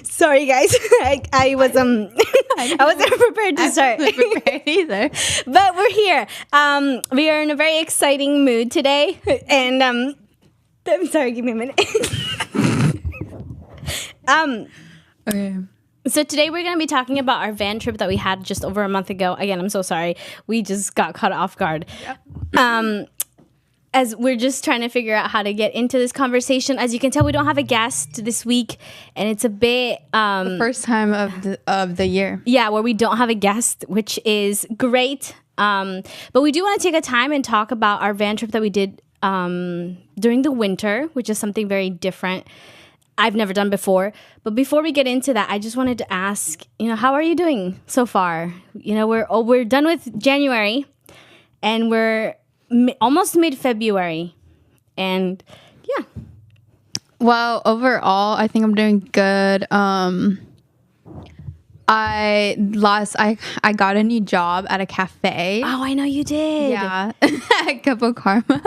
Sorry, guys. I was I wasn't prepared to start. I wasn't prepared either. But we're here. We are in a very exciting mood today, and I'm sorry. Give me a minute. Okay. So today we're going to be talking about our van trip that we had just over a month ago. Again, I'm so sorry. We just got caught off guard. Yep. As we're just trying to figure out how to get into this conversation. As you can tell, we don't have a guest this week, and it's a bit The first time of the year. Yeah, where we don't have a guest, which is great. But we do want to take a time and talk about our van trip that we did during the winter, which is something very different I've never done before. But before we get into that, I just wanted to ask, how are you doing so far? We're done with January, and we're almost mid-February, and yeah. Well, overall, I think I'm doing good. I got a new job at a cafe. Oh, I know you did. Yeah, at Cup of Karma.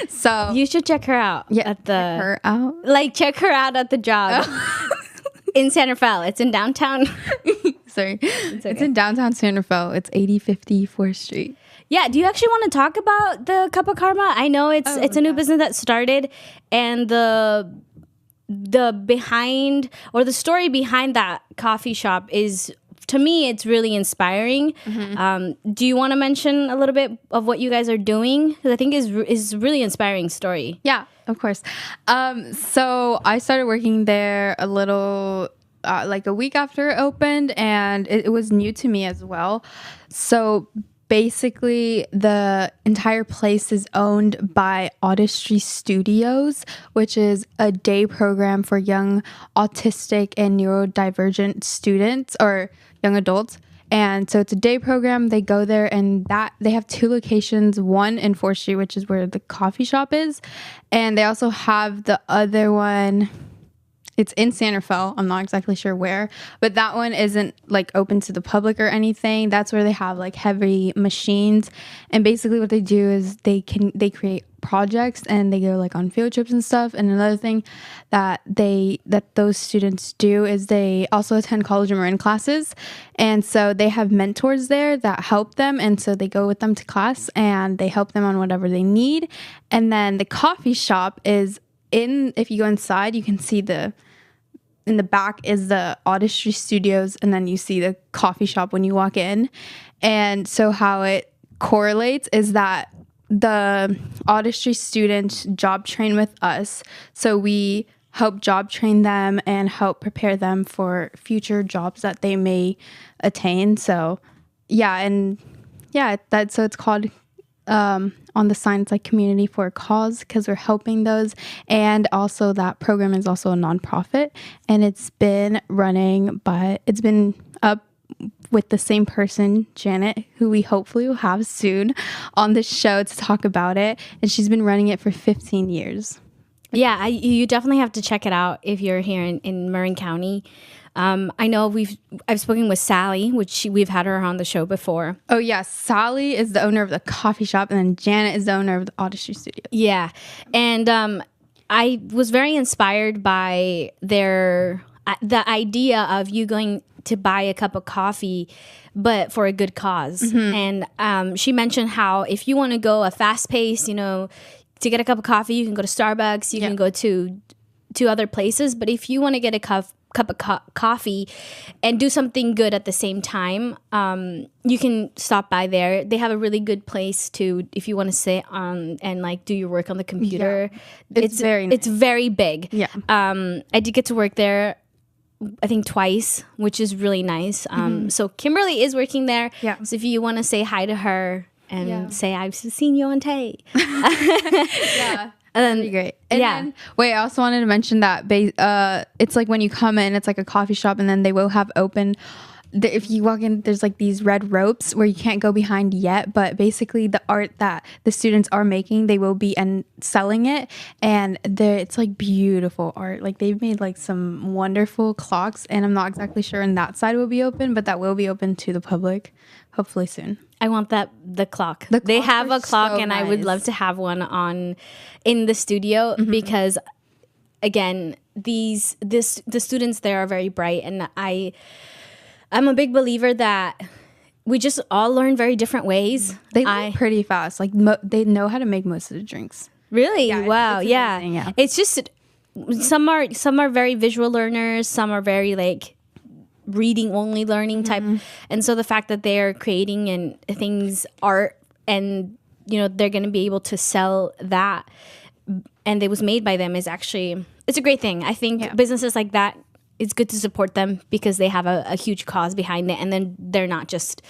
So You should check her out. yeah, at the check her out. check her out at the job in Santa Fe. It's in downtown. Sorry, okay. It's in downtown Santa Fe. It's 8050 4th Street. Yeah, do you actually want to talk about the Cup of Karma? I know it's a new business that started, and the behind, or the story behind that coffee shop is, to me, it's really inspiring. Mm-hmm. Do you want to mention a little bit of what you guys are doing? Because I think is really inspiring story. Yeah, of course. So I started working there a little like a week after it opened, and it was new to me as well. So basically, the entire place is owned by Artistry Studios, which is a day program for young autistic and neurodivergent students or young adults. And so it's a day program. They go there, and they have two locations, one in 4th Street, which is where the coffee shop is. And they also have the other one. It's in Santa Fe. I'm not exactly sure where, but that one isn't open to the public or anything. That's where they have heavy machines, and basically what they do is they create projects, and they go on field trips and stuff. And another thing that those students do is they also attend college and Marin classes, and so they have mentors there that help them, and so they go with them to class and they help them on whatever they need. And then the coffee shop is if you go inside, you can see in the back is the Artistry Studios, and then you see the coffee shop when you walk in. And so how it correlates is that the Artistry students job train with us. So we help job train them and help prepare them for future jobs that they may attain. So so it's called on the sign, it's Community for a Cause, because we're helping those. And also that program is also a nonprofit, and it's been up with the same person, Janet, who we hopefully will have soon on the show to talk about it. And she's been running it for 15 years. Yeah, you definitely have to check it out if you're here in Marin County. I know I've spoken with Sally, which we've had her on the show before. Oh yes, Sally is the owner of the coffee shop, and then Janet is the owner of the Artistry Studio. Yeah, and I was very inspired by the idea of you going to buy a cup of coffee, but for a good cause. Mm-hmm. And she mentioned how if you want to go a fast pace, to get a cup of coffee, you can go to Starbucks, you can go to other places, but if you want to get a cup of coffee and do something good at the same time, you can stop by there. They have a really good place if you want to sit and do your work on the computer. Yeah. It's very nice. It's very big. Yeah. I did get to work there, I think twice, which is really nice. So Kimberly is working there. Yeah. So if you want to say hi to her and say I've seen you on Tay. Yeah. That'd be great. And then, I also wanted to mention that it's when you come in, it's a coffee shop, and then they will have open. If you walk in, there's these red ropes where you can't go behind yet, but basically the art that the students are making, they will be selling it, and it's beautiful art. They've made some wonderful clocks, and I'm not exactly sure when that side will be open, but that will be open to the public hopefully soon. I want the clock. They have a clock, so and nice. I would love to have one in the studio, because again, the students there are very bright, and I'm a big believer that we just all learn very different ways. They learn pretty fast. Like they know how to make most of the drinks. Really? Yeah, Wow. it's amazing, yeah. It's just some are very visual learners. Some are very like reading only learning type. And so the fact that they're creating and things art, and they're going to be able to sell that, and it was made by them, is actually, it's a great thing. I think businesses like that, it's good to support them because they have a huge cause behind it, and then they're not just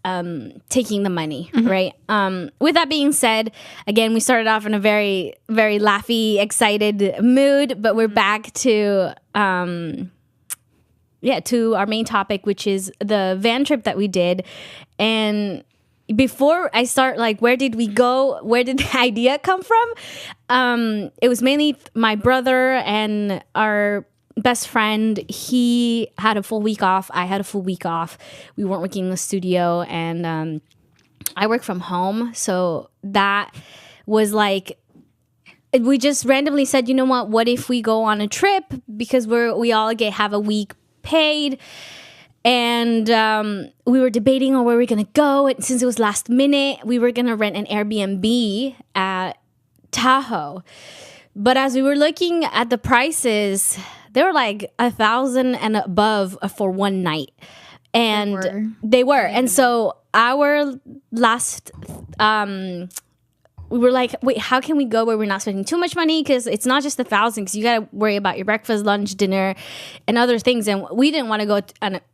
taking the money, right? With that being said, again, we started off in a very, very laughy, excited mood, but we're back to to our main topic, which is the van trip that we did. And before I start, like, where did we go? Where did the idea come from? It was mainly my brother and our best friend. He had a full week off. I had a full week off. We weren't working in the studio, and I work from home. So that was like, we just randomly said, you know what if we go on a trip, because we all have a week paid. And we were debating on where we're going to go. And since it was last minute, we were going to rent an Airbnb at Tahoe. But as we were looking at the prices, they were like $1,000 and above for one night. And they were. And so our last, we were like, wait, how can we go where we're not spending too much money? Because it's not just $1,000, because you got to worry about your breakfast, lunch, dinner, and other things. And we didn't want to go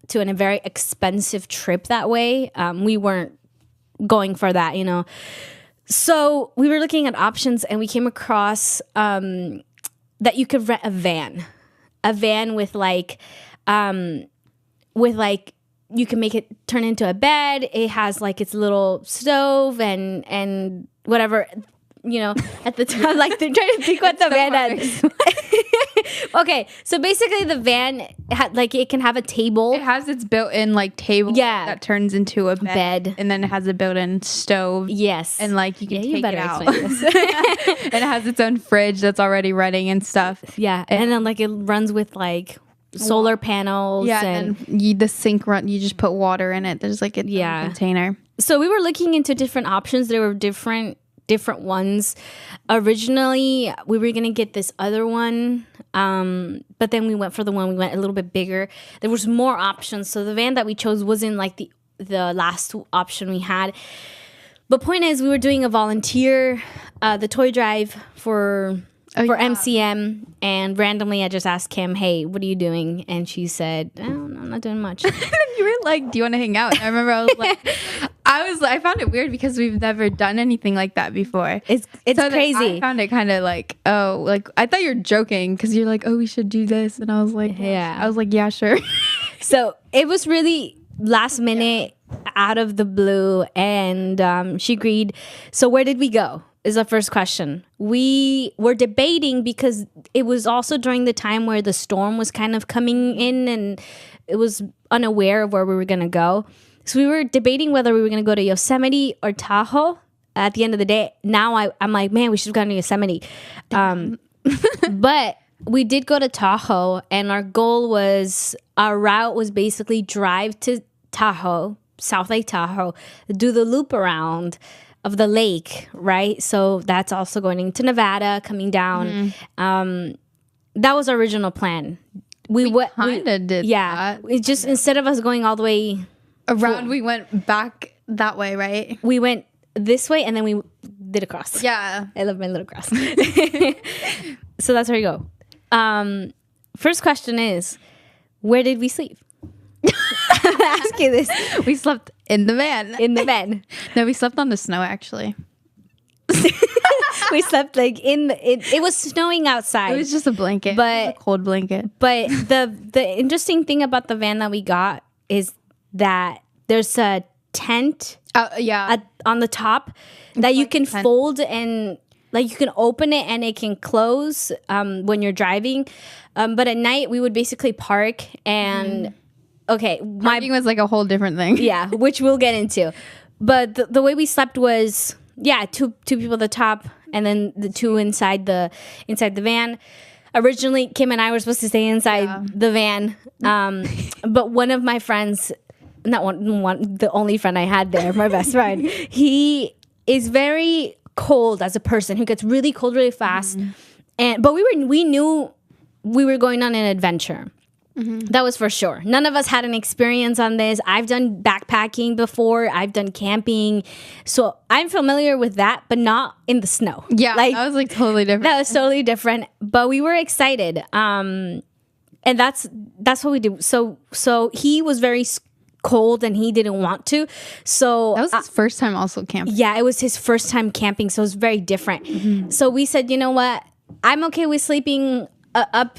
to a very expensive trip that way. We weren't going for that, So we were looking at options, and we came across that you could rent a van with you can make it turn into a bed. It has like its little stove and whatever, at the time, like they're trying to think what the van has. Okay, so basically the van it can have a table. It has its built-in like table that turns into a bed, and then it has a built-in stove. Yes, and like you can take it out. And it has its own fridge that's already running and stuff. Yeah, and then like it runs with like solar panels. Yeah, and the sink you just put water in it. There's like a container. So we were looking into different options. There were different ones. Originally, we were gonna get this other one, but then we went for the one. We went a little bit bigger. There was more options, so the van that we chose wasn't like the last option we had. But point is, we were doing a volunteer, the toy drive for MCM, and randomly I just asked Kim, hey, what are you doing? And she said, oh, no, I'm not doing much. You were like, do you want to hang out? And I remember I found it weird because we've never done anything like that before. It's so crazy. I found it kind of like, I thought you were joking because you're like, oh, we should do this. And I was like, yeah. I was like, yeah, sure. So it was really last minute, out of the blue, and she agreed. So where did we go? Is the first question. We were debating because it was also during the time where the storm was kind of coming in, and it was unaware of where we were going to go. So we were debating whether we were going to go to Yosemite or Tahoe. At the end of the day, now I'm like, man, we should have gone to Yosemite. But we did go to Tahoe, and our route was basically drive to Tahoe, South Lake Tahoe, do the loop around of the lake, right? So that's also going into Nevada, coming down. That was our original plan. We kind of did that. We just, instead of us going all the way around, we went back that way, right? We went this way, and then we did a cross. Yeah. I love my little cross. So that's where we go. First question is, where did we sleep? Ask you this. We slept in the van. In the van. No, we slept on the snow, actually. We slept like it was snowing outside. It was just a blanket, a cold blanket. But the interesting thing about the van that we got is that there's a tent on the top that you can fold, and like you can open it and it can close when you're driving. But at night we would basically park and parking was like a whole different thing. Yeah, which we'll get into. But the way we slept was two people at the top, and then the two inside the van. originally Kim and I were supposed to stay inside the van. But one of my friends, not one, the only friend I had there, my best friend, he is very cold as a person who gets really cold really fast. But we knew we were going on an adventure. That was for sure. None of us had an experience on this. I've done backpacking before. I've done camping. So I'm familiar with that, but not in the snow. Yeah, like, that was like totally different. That was totally different. But we were excited. And that's what we do. So he was very cold and he didn't want to. So that was his first time also camping. Yeah, it was his first time camping. So it was very different. So we said, you know what? I'm okay with sleeping up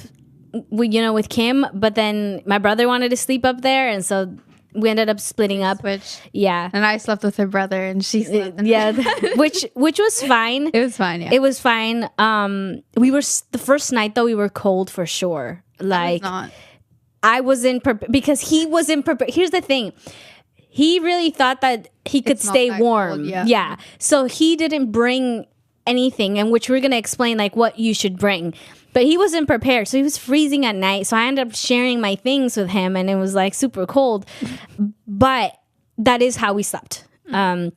with Kim, but then my brother wanted to sleep up there, and so we ended up splitting up. Yeah, and I slept with her brother, and she slept. which was fine. It was fine. Yeah, it was fine. We were the first night though. We were cold for sure. Like I wasn't prepared because he wasn't prepared. Here's the thing. He really thought that he could stay warm. Cold, yeah. So he didn't bring anything, and which we're gonna explain like what you should bring. But he wasn't prepared, so he was freezing at night. So I ended up sharing my things with him, and it was like super cold. But that is how we slept. And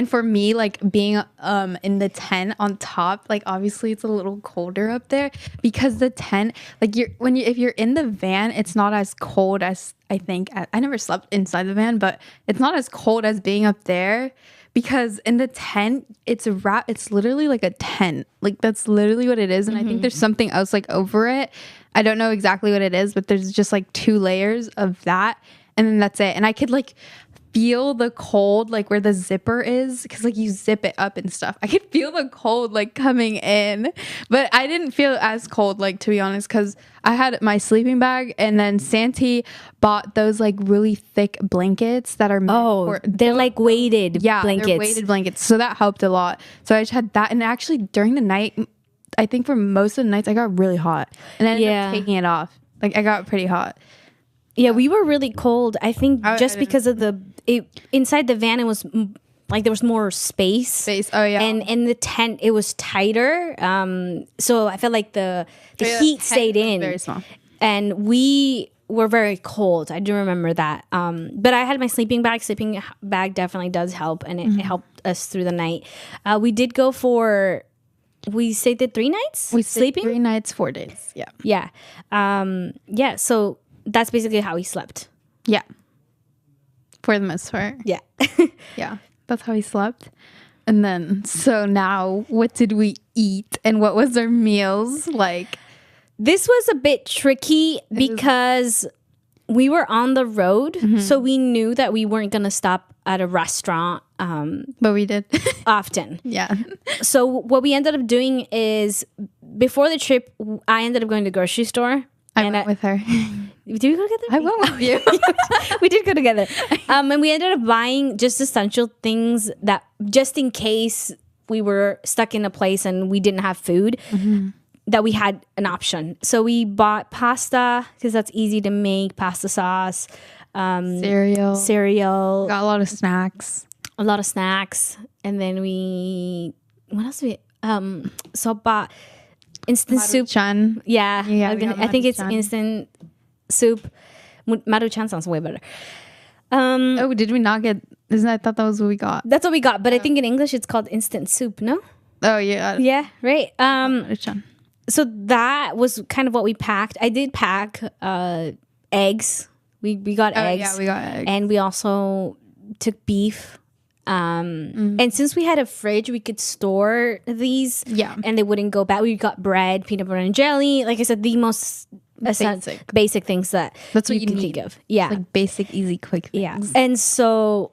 for me, like being in the tent on top, like obviously it's a little colder up there because the tent, like if you're in the van, it's not as cold as I think. I never slept inside the van, but it's not as cold as being up there. Because in the tent, it's literally like a tent. Like that's literally what it is. And I think there's something else like over it. I don't know exactly what it is, but there's just like 2 layers of that. And then that's it. And I could like feel the cold, like where the zipper is, because like you zip it up and stuff. I could feel the cold like coming in, but I didn't feel as cold, like to be honest, because I had my sleeping bag, and then Santi bought those like really thick blankets that are they're like weighted blankets. They're weighted blankets, so that helped a lot. So I just had that, and actually during the night, I think for most of the nights I got really hot, and I ended up taking it off. Like I got pretty hot. Yeah, we were really cold. I think just because of inside the van, it was like there was more space. Oh yeah. And in the tent, it was tighter. So I felt like the heat stayed in. Very small. And we were very cold. I do remember that. But I had my sleeping bag. Sleeping bag definitely does help, and it helped us through the night. We did go we stayed there 3 nights. We sleeping 3 nights, 4 days. Yeah. Yeah. So that's basically how we slept. Yeah. For the most part. Yeah. Yeah. That's how we slept. And then, so now, what did we eat? And what was our meals like? This was a bit tricky because we were on the road. So we knew that we weren't going to stop at a restaurant. But we did. Often. Yeah. So what we ended up doing is, before the trip, I ended up going to the grocery store. I went with her. Did we go together? I went with you. We did go together. And we ended up buying just essential things that, just in case we were stuck in a place and we didn't have food, that we had an option. So we bought pasta because that's easy to make, pasta sauce, cereal. Got a lot of snacks. And then what else did we, so bought instant soup. Maruchan. Yeah. I think it's instant soup. Maruchan sounds way better. Did we not get? I thought that was what we got. That's what we got, but I think in English it's called instant soup. No. Oh yeah. Yeah. Right. Maruchan. So that was kind of what we packed. I did pack eggs. We got eggs. Yeah, we got eggs. And we also took beef. And since we had a fridge, we could store these. Yeah. And they wouldn't go bad. We got bread, peanut butter and jelly. Like I said, the most basic things that's what you can think of. Yeah. Like basic, easy, quick things. Yeah. And so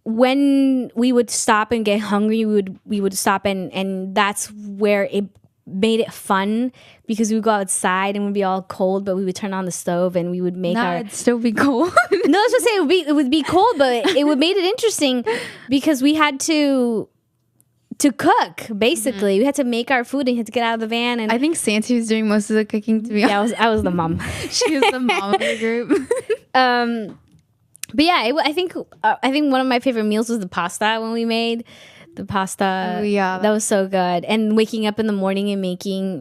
when we would stop and get hungry, we would stop and that's where it made it fun, because we would go outside and we'd be all cold, but we would turn on the stove and we would make it'd still be cold. No, I was just saying it would be cold, but it would made it interesting because we had to cook, basically. We had to make our food and had to get out of the van. And I think Santi was doing most of the cooking, to be honest. Yeah, I was the mom. She was the mom of the group. But yeah, I think one of my favorite meals was the pasta when we made. The pasta. Oh, yeah. That was so good. And waking up in the morning and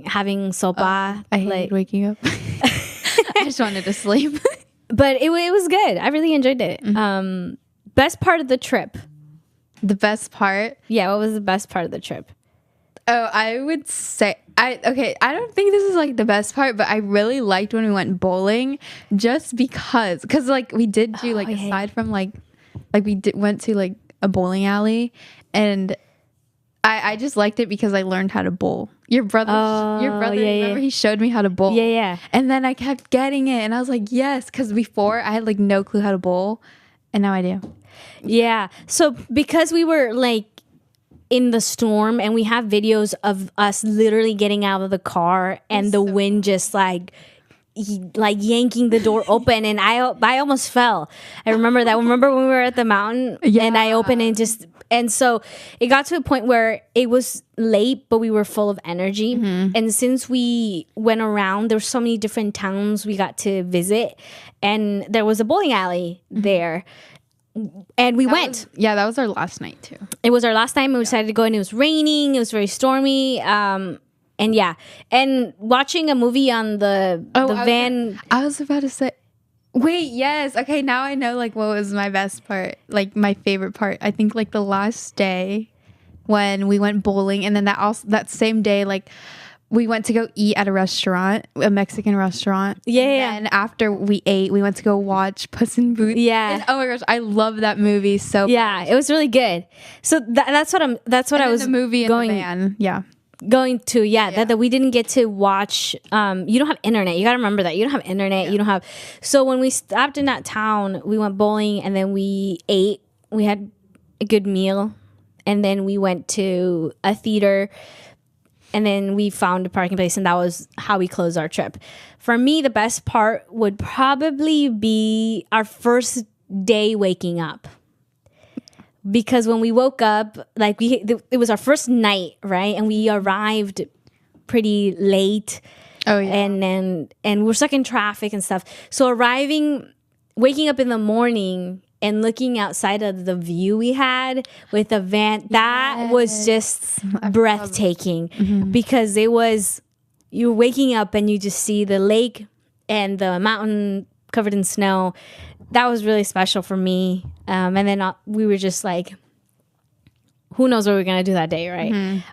having sopa. I hated waking up. I just wanted to sleep. But it was good. I really enjoyed it. Best part of the trip. The best part? Yeah, what was the best part of the trip? Oh, I would say I don't think this is like the best part, but I really liked when we went bowling just because like we did do like aside from like went to like a bowling alley, and I just liked it because I learned how to bowl. Your brother, remember he showed me how to bowl. Yeah. And then I kept getting it, and I was like, yes, because before I had like no clue how to bowl, and now I do. Yeah. So because we were like in the storm, and we have videos of us literally getting out of the car and the wind just like yanking the door open, and I almost fell. I remember that. Remember when we were at the mountain and I opened and so it got to a point where it was late, but we were full of energy. And since we went around, there were so many different towns we got to visit, and there was a bowling alley there. And we went. That was our last night too. It was our last night. We decided to go, and it was raining. It was very stormy. And watching a movie on the van. I was about to say, wait, yes. Okay, now I know like what was my best part, like my favorite part. I think like the last day when we went bowling, and then that same day, like we went to go eat at a Mexican restaurant. And after we ate, we went to go watch Puss in Boots. Yeah. And, oh my gosh, I love that movie so much. It was really good. So that's what I was the movie going in the van. Yeah. Going to that we didn't get to watch. You don't have internet. You got to remember that you don't have internet. You don't have. So when we stopped in that town, we went bowling, and then we ate. We had a good meal, and then we went to a theater. And then we found a parking place, and that was how we closed our trip. For me, the best part would probably be our first day waking up. Because when we woke up, like it was our first night, right? And we arrived pretty late. Oh, yeah. And we're stuck in traffic and stuff. So waking up in the morning and looking outside of the view we had with the van, that was just breathtaking. Because you're waking up and you just see the lake and the mountain covered in snow. That was really special for me. And then we were just like, who knows what we're going to do that day, right?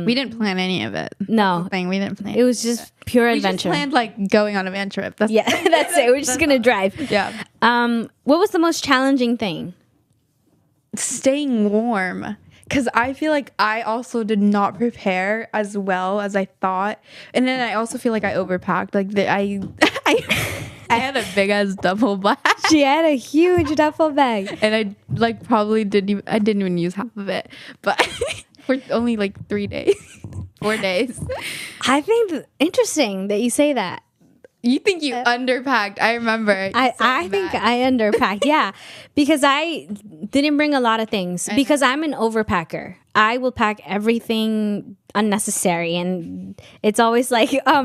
We didn't plan any of it. No. We didn't plan it. Was just pure adventure. We just planned like going on a van trip. That's it. We're just going to drive. Yeah. What was the most challenging thing? Staying warm. Because I feel like I also did not prepare as well as I thought. And then I also feel like I overpacked. Like I had a big ass duffel bag. She had a huge duffel bag. And I like probably didn't even use half of it. But for only like 3 days. 4 days. I think interesting that you say that. You think you underpacked. I remember. I think I underpacked. Yeah. Because I didn't bring a lot of things. Because I'm an overpacker. I will pack everything unnecessary. And it's always like, I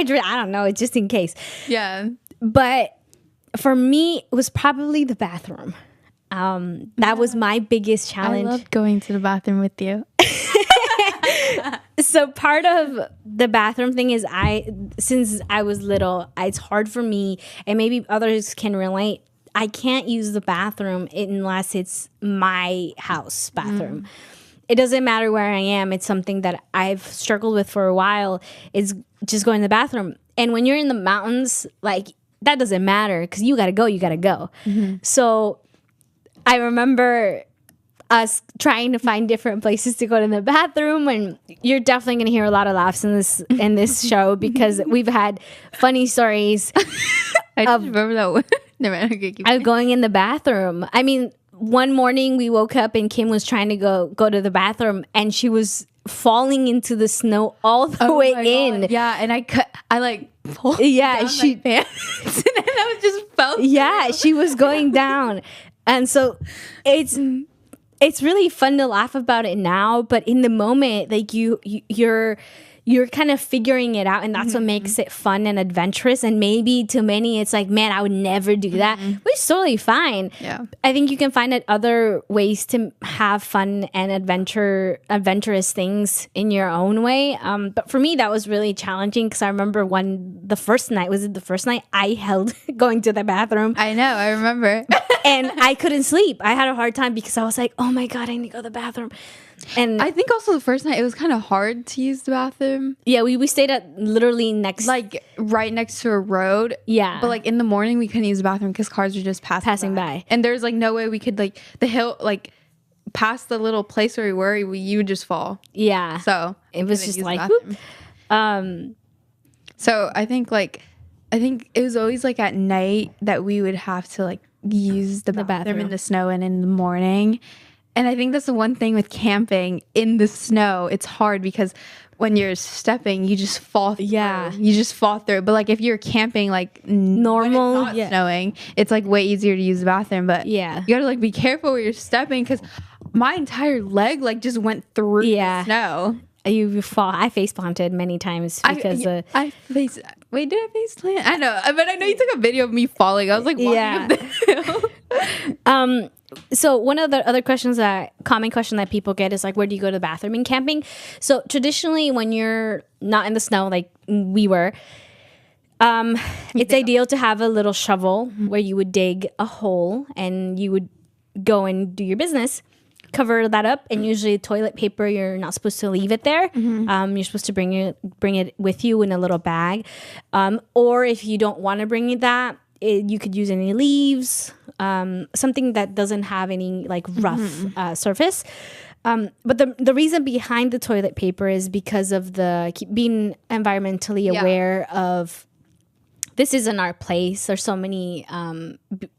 don't know, just in case. Yeah. But for me, it was probably the bathroom. That was my biggest challenge. I love going to the bathroom with you. So part of the bathroom thing is since I was little, it's hard for me, and maybe others can relate. I can't use the bathroom unless it's my house bathroom. It doesn't matter where I am. It's something that I've struggled with for a while, is just going to the bathroom. And when you're in the mountains, like that doesn't matter because you got to go. So I remember us trying to find different places to go to the bathroom, and you're definitely going to hear a lot of laughs in this show because we've had funny stories. I just remember that one. Of going in the bathroom. I mean, one morning we woke up and Kim was trying to go to the bathroom, and she was falling into the snow all the way in. God. Yeah, and I like pulled down my pants, and then I was just fell. Yeah, she was going down, and so it's really fun to laugh about it now, but in the moment, like you're you're kind of figuring it out, and that's what makes it fun and adventurous. And maybe to many it's like, man, I would never do that, which is totally fine. Yeah. I think you can find other ways to have fun and adventurous things in your own way. But for me, that was really challenging because I remember the first night I held going to the bathroom. I know, I remember. And I couldn't sleep. I had a hard time because I was like, oh my God, I need to go to the bathroom. And I think also the first night it was kind of hard to use the bathroom. yeah, we stayed at literally like right next to a road. Yeah. But like in the morning we couldn't use the bathroom because cars were just passing by. And there's like no way we could like the hill like past the little place where we were, you would just fall. Yeah. So it was just like so I think it was always like at night that we would have to like use the bathroom in the snow and in the morning. And I think that's the one thing with camping in the snow. It's hard because when you're stepping, you just fall through. Yeah. You just fall through. But like if you're camping like normal, when it's not snowing, it's like way easier to use the bathroom. But yeah, you gotta like be careful where you're stepping because my entire leg like just went through the snow. You fall. I face planted many times because Wait, did I face plant? I know, but I know you took a video of me falling. I was like, walking up the hill. So one of the other common question that people get is like, where do you go to the bathroom in camping? So traditionally, when you're not in the snow, like we were, it's ideal to have a little shovel where you would dig a hole and you would go and do your business. Cover that up, and usually toilet paper, you're not supposed to leave it there. You're supposed to bring it with you in a little bag, or if you don't want to bring that, you could use any leaves, something that doesn't have any like rough surface. But the reason behind the toilet paper is because of being environmentally aware of. This isn't our place. There's so many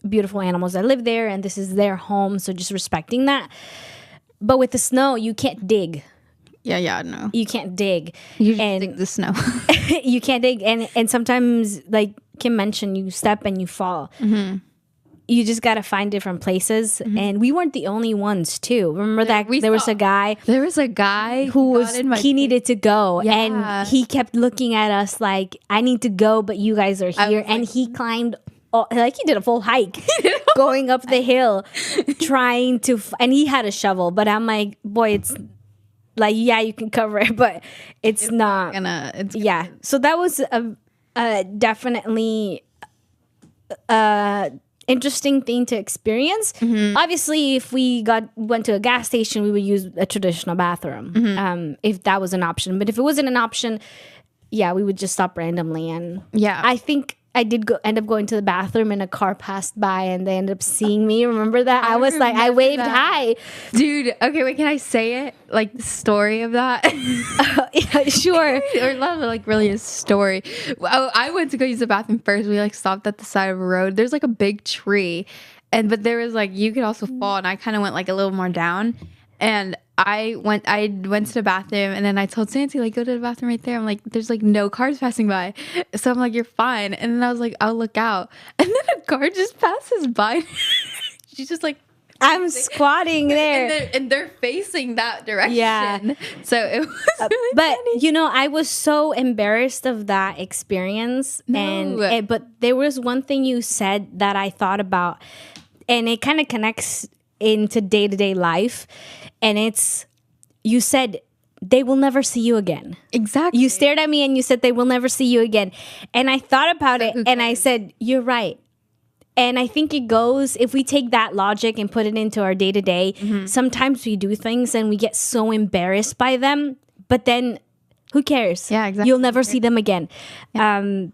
beautiful animals that live there, and this is their home. So just respecting that. But with the snow, you can't dig. Yeah, no. You can't dig. You just dig the snow. You can't dig, and sometimes, like Kim mentioned, you step and you fall. You just gotta find different places, and we weren't the only ones too. Remember that there was a guy who needed to go, and he kept looking at us like, "I need to go, but you guys are here." And he climbed, like he did a full hike, going up the hill, trying to. And he had a shovel, but I'm like, boy, it's like, yeah, you can cover it, but it's not gonna. So that was a definitely. Interesting thing to experience. Obviously, if we went to a gas station, we would use a traditional bathroom, if that was an option. But if it wasn't an option, we would just stop randomly. And I think I did end up going to the bathroom, and a car passed by, and they ended up seeing me. Remember that? I was like, I waved hi, dude. Okay, wait, can I say it? Like the story of that? Yeah, sure. Or not like really a story. I went to go use the bathroom first. We like stopped at the side of a road. There's like a big tree, but there was like you could also fall, and I kind of went like a little more down, and I went to the bathroom, and then I told Santi, like, go to the bathroom right there. I'm like, there's like no cars passing by. So I'm like, you're fine. And then I was like, I'll look out. And then a car just passes by. She's just like, I'm squatting there. And they're facing that direction. Yeah. So it was really but funny. I was so embarrassed of that experience. But there was one thing you said that I thought about, and it kind of connects into day-to-day life. And you said, they will never see you again. Exactly. You stared at me and you said, they will never see you again. And I thought about it, and I said, you're right. And I think it goes, if we take that logic and put it into our day-to-day, sometimes we do things and we get so embarrassed by them, but then who cares? Yeah, exactly. You'll never see them again. Yeah.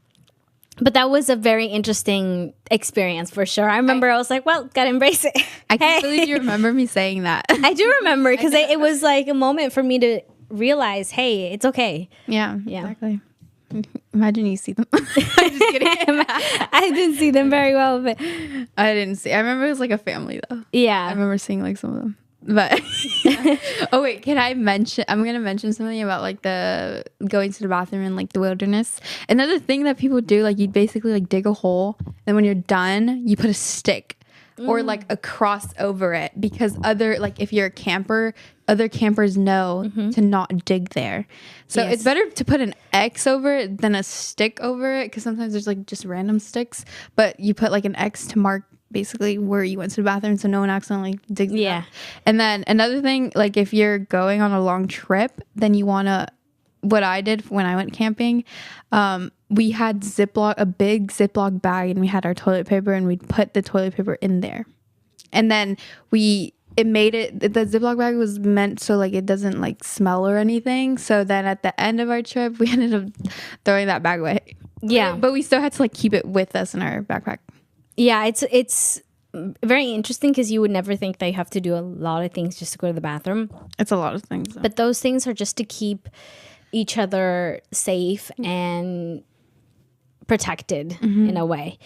But that was a very interesting experience for sure. I remember I was like, well, gotta embrace it. I can't believe you remember me saying that. I do remember, because it was like a moment for me to realize, hey, it's okay. Yeah, exactly. Imagine you see them. I'm just kidding. I didn't see them very well, but I didn't see. I remember it was like a family though. Yeah. I remember seeing like some of them. But oh wait, can I mention? I'm gonna mention something about like the going to the bathroom in like the wilderness. Another thing that people do, like you basically like dig a hole, then when you're done, you put a stick or like a cross over it, because like if you're a camper, other campers know to not dig there. So Yes. it's better to put an X over it than a stick over it, because sometimes there's like just random sticks, but you put like an X to mark basically where you went to the bathroom so no one accidentally digs it Yeah. up. And then another thing, like if you're going on a long trip, then you want to, what I did when I went camping, we had a big Ziploc bag, and we had our toilet paper, and we'd put the toilet paper in there. And then the Ziploc bag was meant so like it doesn't like smell or anything. So then at the end of our trip, we ended up throwing that bag away. Yeah. But we still had to like keep it with us in our backpack. Yeah, it's very interesting because you would never think they have to do a lot of things just to go to the bathroom. It's a lot of things. Though. But those things are just to keep each other safe and protected in a way.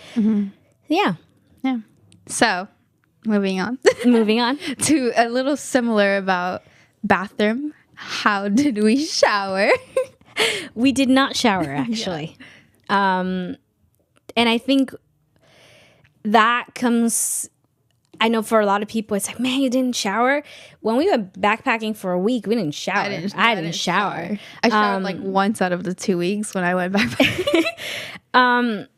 Yeah. Yeah. So moving on Moving on. to a little similar about bathroom. How did we shower? We did not shower, actually. And I think that comes, I know for a lot of people, it's like, man, you didn't shower? When we went backpacking for a week, we didn't shower. I didn't shower. I showered like once out of the 2 weeks when I went backpacking.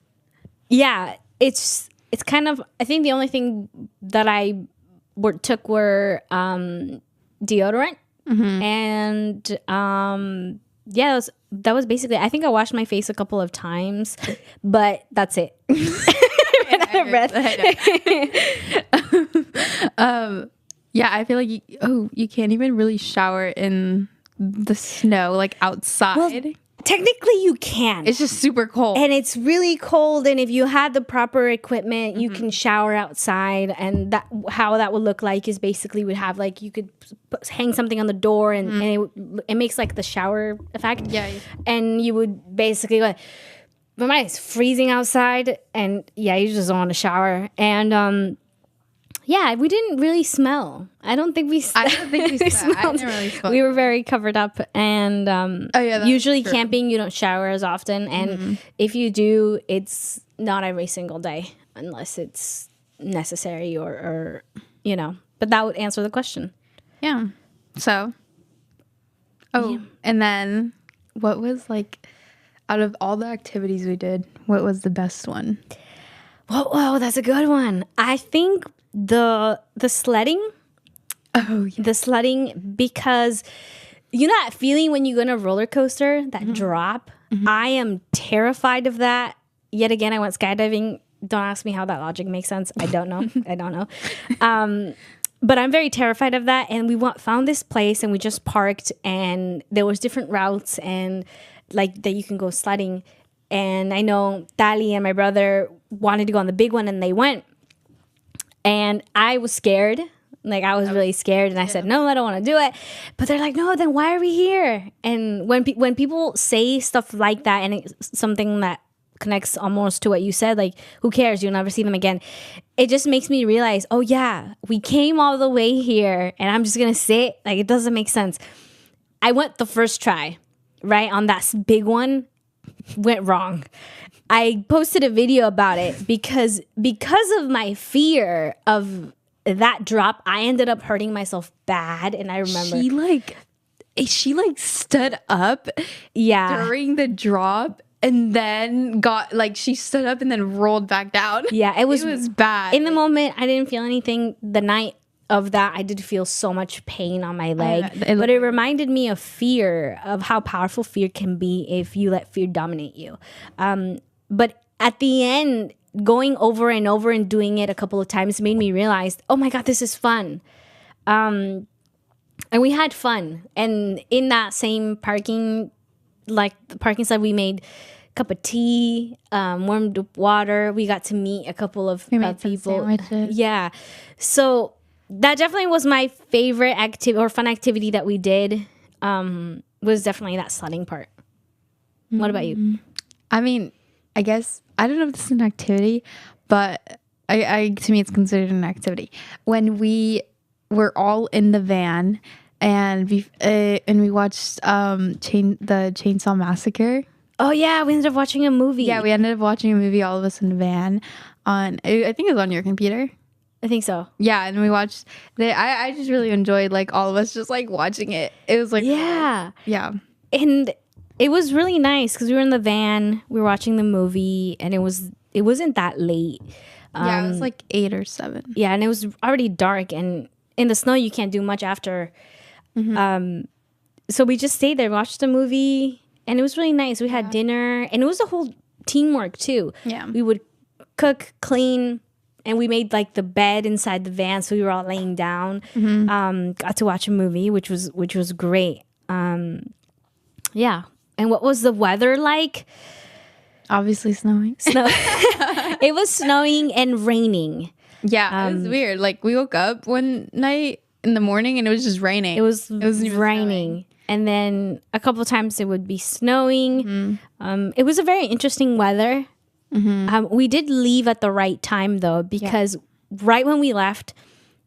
Yeah, it's kind of, I think the only thing that I took were deodorant. And yeah, that was basically, I think I washed my face a couple of times, but that's it. Yeah, I feel like you can't even really shower in the snow, like outside. Well, technically you can. It's just super cold. And it's really cold, and if you had the proper equipment, you can shower outside. And how that would look like is basically would have like, you could hang something on the door, and it makes like the shower effect. Yeah. And you would basically like, but mine is freezing outside, and yeah, you just don't want to shower. And yeah, we didn't really smell. I don't think we smelled. I didn't really smell. We were very covered up, and usually true. camping you don't shower as often, and if you do, it's not every single day unless it's necessary or you know. But that would answer the question. Yeah. So. And then what was like, out of all the activities we did, what was the best one? Whoa, that's a good one. I think the sledding. Oh, yeah. The sledding, because you know that feeling when you go on a roller coaster, that drop? I am terrified of that. Yet again, I went skydiving. Don't ask me how that logic makes sense. I don't know. I don't know. But I'm very terrified of that. And we found this place, and we just parked, and there was different routes and like that you can go sledding. And I know Tali and my brother wanted to go on the big one, and they went. And I was scared. Like, I was really scared. And I said, no, I don't want to do it. But they're like, no, then why are we here? And when people say stuff like that, and it's something that connects almost to what you said, like, who cares? You'll never see them again. It just makes me realize, oh, yeah, we came all the way here, and I'm just going to sit. Like, it doesn't make sense. I went the first try, right, on that big one. Went wrong. I posted a video about it because of my fear of that drop, I ended up hurting myself bad. And I remember she stood up during the drop, and then she stood up and then rolled back down. Yeah, it was bad. In the moment, I didn't feel anything. The night of that, I did feel so much pain on my leg. But it reminded me of fear, of how powerful fear can be if you let fear dominate you. But at the end, going over and over and doing it a couple of times made me realize, oh my God, this is fun. And we had fun. And in that same parking side, we made a cup of tea, warmed up water. We got to meet a couple of people. Yeah. So that definitely was my favorite activity or fun activity that we did, was definitely that sledding part. What about you? I mean, I guess, I don't know if this is an activity, but I to me it's considered an activity. When we were all in the van and we watched the Chainsaw Massacre. Oh yeah, we ended up watching a movie. Yeah, we ended up watching a movie, all of us in the van. I think it was on your computer. I think so. Yeah, and we watched. I just really enjoyed like all of us just like watching it. It was like Yeah. yeah. And it was really nice because we were in the van, we were watching the movie, and it wasn't that late. Yeah, it was like 8 or 7. Yeah, and it was already dark, and in the snow you can't do much after. So we just stayed there, watched the movie, and it was really nice. We had dinner, and it was a whole teamwork too. Yeah. We would cook, clean, and we made like the bed inside the van, so we were all laying down. Got to watch a movie, which was great. Yeah. And what was the weather like? Obviously snowing. Snow. It was snowing and raining. Yeah, it was weird. Like we woke up one night in the morning and it was just raining. It was even raining. And then a couple of times it would be snowing. It was a very interesting weather. We did leave at the right time though, because right when we left,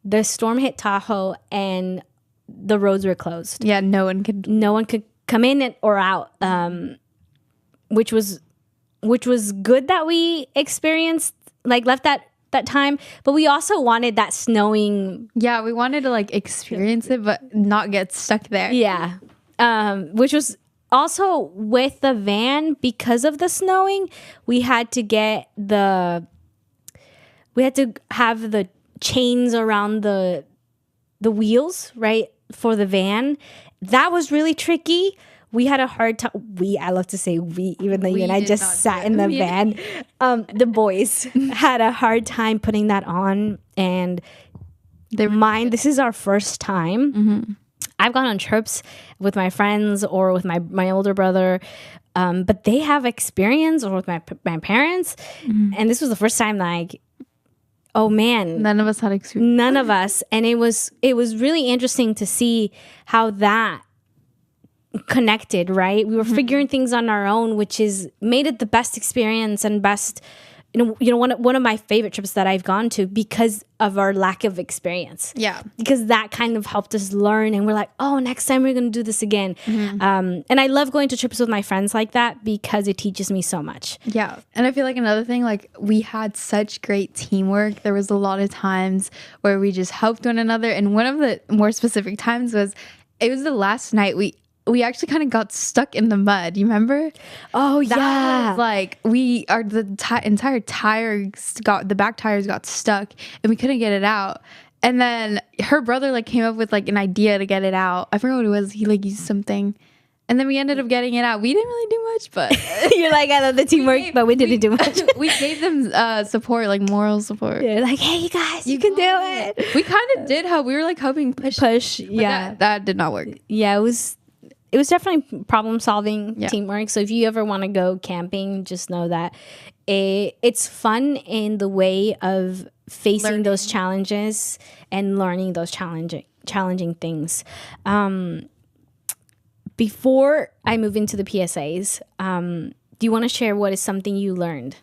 the storm hit Tahoe and the roads were closed. Yeah, no one could come in or out, which was good that we experienced, like left that time. But we also wanted that snowing. Yeah, we wanted to like experience it, but not get stuck there. Yeah, which was also with the van, because of the snowing. We had to have the chains around the wheels, right, for the van. That was really tricky. We had a hard time. I love to say we, even though you and I just sat in the van. The boys had a hard time putting that on. And this is our first time. I've gone on trips with my friends or with my older brother, but they have experience, or with my parents. And this was the first time, like, oh man, None of us had experience. none of us. And it was really interesting to see how that connected, right? We were figuring things on our own, which is made it the best experience and best, one of my favorite trips that I've gone to, because of our lack of experience. Yeah. Because that kind of helped us learn, and we're like, oh, next time we're going to do this again. And I love going to trips with my friends like that, because it teaches me so much. Yeah. And I feel like another thing, like we had such great teamwork. There was a lot of times where we just helped one another. And one of the more specific times was the last night we actually kind of got stuck in the mud. You remember? Oh, yeah. Was like entire tires the back tires got stuck and we couldn't get it out. And then her brother like came up with like an idea to get it out. I forgot what it was. He like used something. And then we ended up getting it out. We didn't really do much, but You're like, I love the teamwork, but we didn't do much. We gave them support, like moral support. You're like, hey, you guys, you can do it. We kind of did help. We were like helping push. Push, But yeah. that did not work. Yeah, it was definitely problem solving, Yeah. teamwork. So if you ever want to go camping, just know that it's fun in the way of facing those challenges and learning those challenging things. Before I move into the PSAs, do you want to share what is something you learned?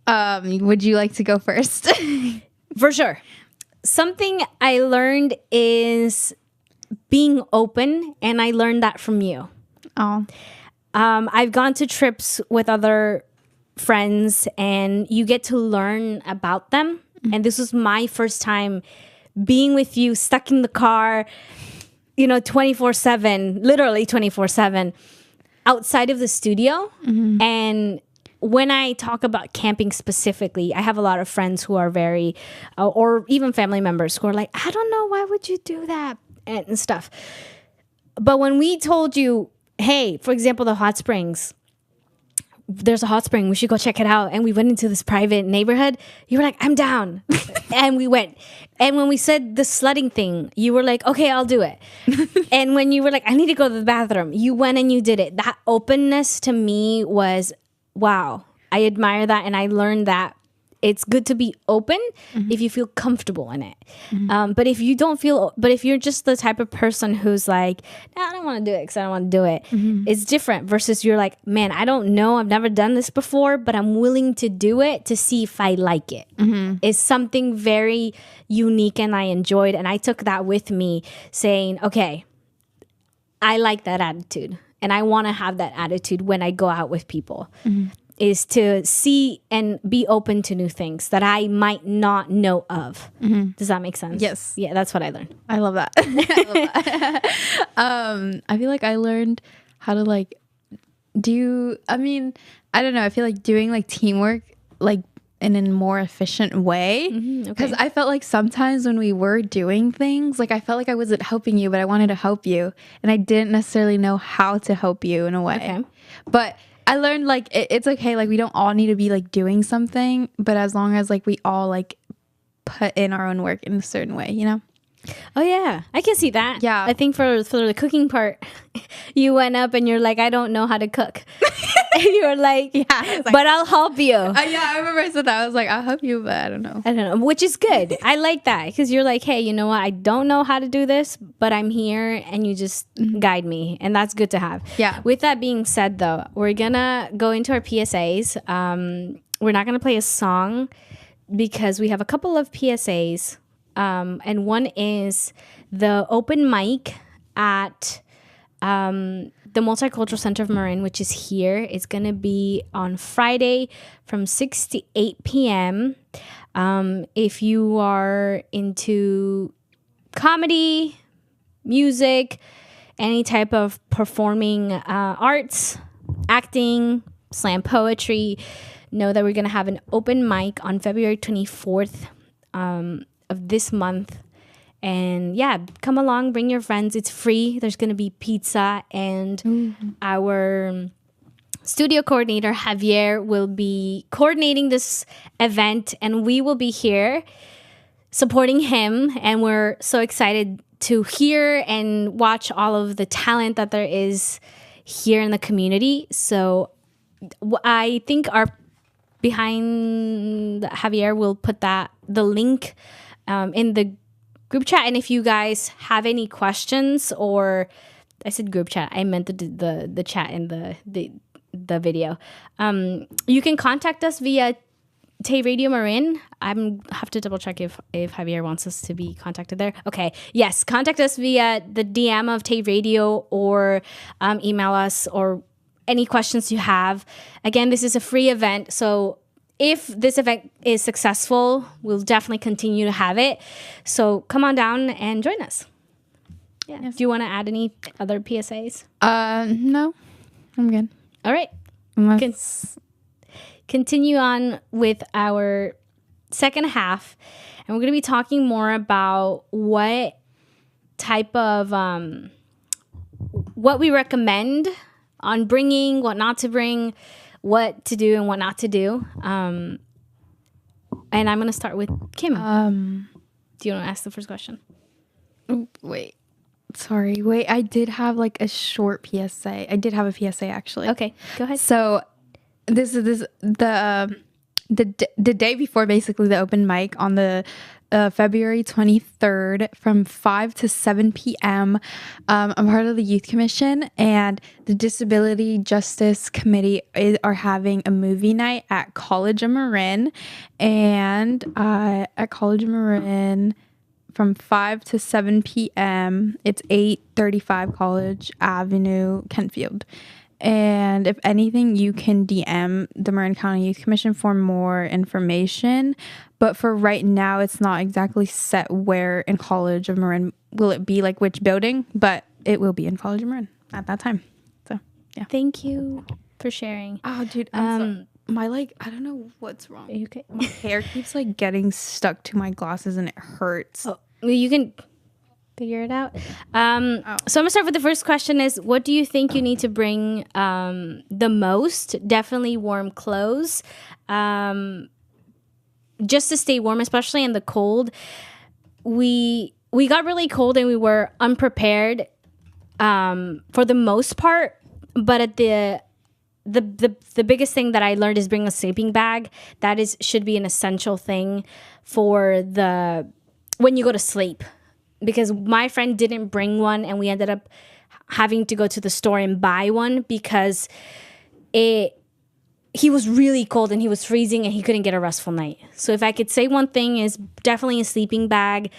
Would you like to go first? For sure. Something I learned is being open, and I learned that from you. Oh. I've gone to trips with other friends, and you get to learn about them. And this was my first time being with you, stuck in the car, 24/7, literally 24/7, outside of the studio. And when I talk about camping specifically, I have a lot of friends who are very, or even family members who are like, I don't know, why would you do that? And stuff. But when we told you, hey, for example, the hot springs, there's a hot spring, we should go check it out. And we went into this private neighborhood. You were like, I'm down. And we went. And when we said the sledding thing, you were like, okay, I'll do it. And when you were like, I need to go to the bathroom, you went and you did it. That openness to me was, wow, I admire that. And I learned that it's good to be open if you feel comfortable in it. But if you're just the type of person who's like, no, I don't want to do it because I don't want to do it. It's different versus you're like, man, I don't know. I've never done this before, but I'm willing to do it to see if I like it. It's something very unique, and I enjoyed. And I took that with me, saying, okay, I like that attitude. And I want to have that attitude when I go out with people. is to see and be open to new things that I might not know of. Does that make sense? Yes. Yeah, that's what I learned. I love that. I feel like I learned how to like do, I mean, I don't know. I feel like doing like teamwork, like in a more efficient way. Because I felt like sometimes when we were doing things, like I felt like I wasn't helping you, but I wanted to help you. And I didn't necessarily know how to help you in a way. Okay. But I learned like it's okay. Like we don't all need to be like doing something, but as long as like we all like put in our own work in a certain way, you know? Oh yeah, I can see that. Yeah. I think for the cooking part, you went up and you're like, I don't know how to cook. And you were like, Yeah, but I'll help you. yeah, I remember I said that. I was like, I'll help you, but I don't know. I don't know, which is good. I like that because you're like, hey, you know what? I don't know how to do this, but I'm here and you just guide me. And that's good to have. Yeah. With that being said, though, we're going to go into our PSAs. We're not going to play a song because we have a couple of PSAs. And one is the open mic at the Multicultural Center of Marin, which is here. It's going to be on Friday from 6 to 8 p.m. If you are into comedy, music, any type of performing arts, acting, slam poetry, know that we're going to have an open mic on February 24th of this month. And yeah, come along, bring your friends. It's free. There's going to be pizza. And our studio coordinator, Javier, will be coordinating this event. And we will be here supporting him. And we're so excited to hear and watch all of the talent that there is here in the community. So I think our behind Javier will put the link in the group chat. And if you guys have any questions, or I said group chat, I meant the chat in the video. You can contact us via Tay Radio Marin. I have to double check if Javier wants us to be contacted there. Okay, yes, contact us via the DM of Tay Radio, or email us, or any questions you have. Again, this is a free event, so if this event is successful, we'll definitely continue to have it. So come on down and join us. Yeah. Yes. Do you want to add any other PSAs? No, I'm good. All right. Continue on with our second half, and we're going to be talking more about what type of what we recommend on bringing, what not to bring, what to do and what not to do. And I'm going to start with Kim. Do you want to ask the first question? Wait, I did have like a short PSA. I did have a PSA actually. Okay, go ahead. So this is the day before basically the open mic on the February 23rd from 5 to 7 p.m. I'm part of the Youth Commission, and the Disability Justice Committee are having a movie night at College of Marin. And at College of Marin from 5 to 7 p.m., it's 835 College Avenue, Kentfield. And if anything, you can DM the Marin County Youth Commission for more information. But for right now, it's not exactly set where in College of Marin will it be, like which building, but it will be in College of Marin at that time. So, yeah. Thank you for sharing. Oh, dude, my I don't know what's wrong. Are you okay? My hair keeps like getting stuck to my glasses and it hurts. Oh, well, you can figure it out. So I'm gonna start with the first question is, what do you think you need to bring the most? Definitely warm clothes, just to stay warm, especially in the cold. We got really cold and we were unprepared for the most part, but at the biggest thing that I learned is bring a sleeping bag. That should be an essential thing for when you go to sleep. Because my friend didn't bring one, and we ended up having to go to the store and buy one because he was really cold and he was freezing and he couldn't get a restful night. So if I could say one thing, is definitely a sleeping bag.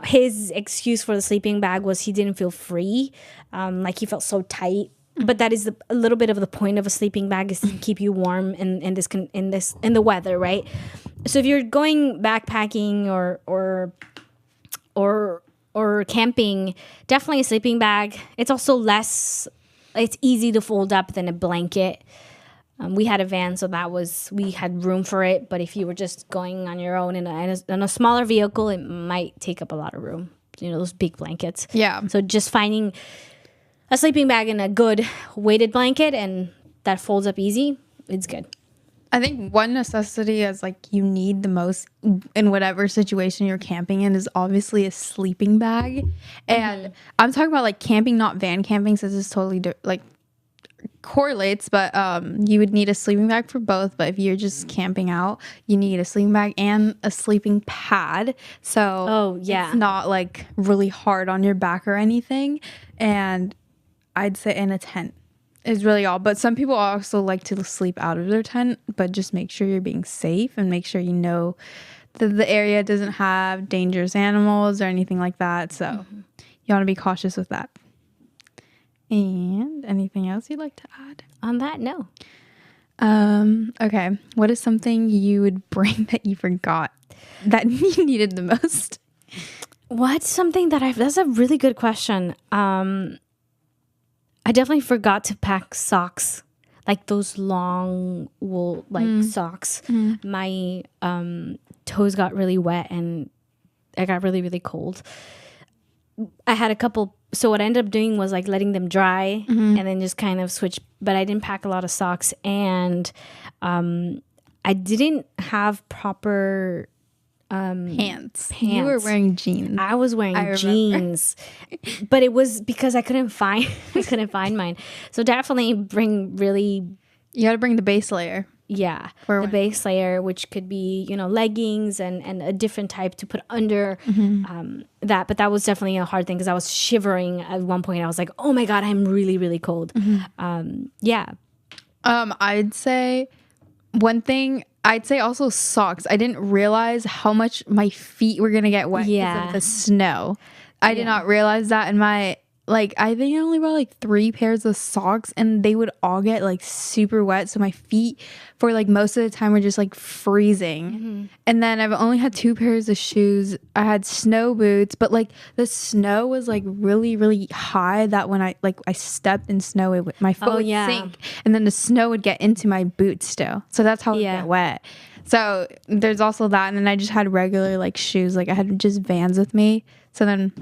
His excuse for the sleeping bag was he didn't feel free. Like he felt so tight but that is a little bit of the point of a sleeping bag, is to keep you warm in the weather, right? So if you're going backpacking or camping, definitely a sleeping bag. It's also it's easy to fold up than a blanket. We had a van, so we had room for it. But if you were just going on your own in a smaller vehicle, it might take up a lot of room. Those big blankets. Yeah. So just finding a sleeping bag and a good weighted blanket and that folds up easy, it's good. I think one necessity is like you need the most in whatever situation you're camping in is obviously a sleeping bag. And I'm talking about like camping, not van camping. So this is totally correlates, but you would need a sleeping bag for both. But if you're just camping out, you need a sleeping bag and a sleeping pad. So it's not like really hard on your back or anything. And I'd say in a tent is really all. But some people also like to sleep out of their tent, but just make sure you're being safe and make sure you know that the area doesn't have dangerous animals or anything like that. So you want to be cautious with that. And anything else you'd like to add? On that, no. Okay. What is something you would bring that you forgot that you needed the most? What's something that's a really good question. I definitely forgot to pack socks, like those long wool socks. My toes got really wet and I got really, really cold. I had a couple. So what I ended up doing was like letting them dry and then just kind of switch. But I didn't pack a lot of socks, and I didn't have proper pants. You were wearing jeans. I was wearing jeans, but it was because I couldn't find mine. So definitely bring really. You got to bring the base layer. Yeah, the base layer, which could be, leggings and a different type to put under that. But that was definitely a hard thing because I was shivering at one point. I was like, oh my God, I'm really, really cold. I'd say one thing, I'd say also socks. I didn't realize how much my feet were going to get wet because of the snow. I did not realize that in my... Like, I think I only bought like 3 pairs of socks and they would all get like super wet. So my feet for like most of the time were just like freezing. And then I've only had 2 pairs of shoes. I had snow boots, but like the snow was like really, really high that when I stepped in snow, my foot would sink. And then the snow would get into my boots still. So that's how it would get wet. So there's also that. And then I just had regular like shoes. Like I had just Vans with me. So then...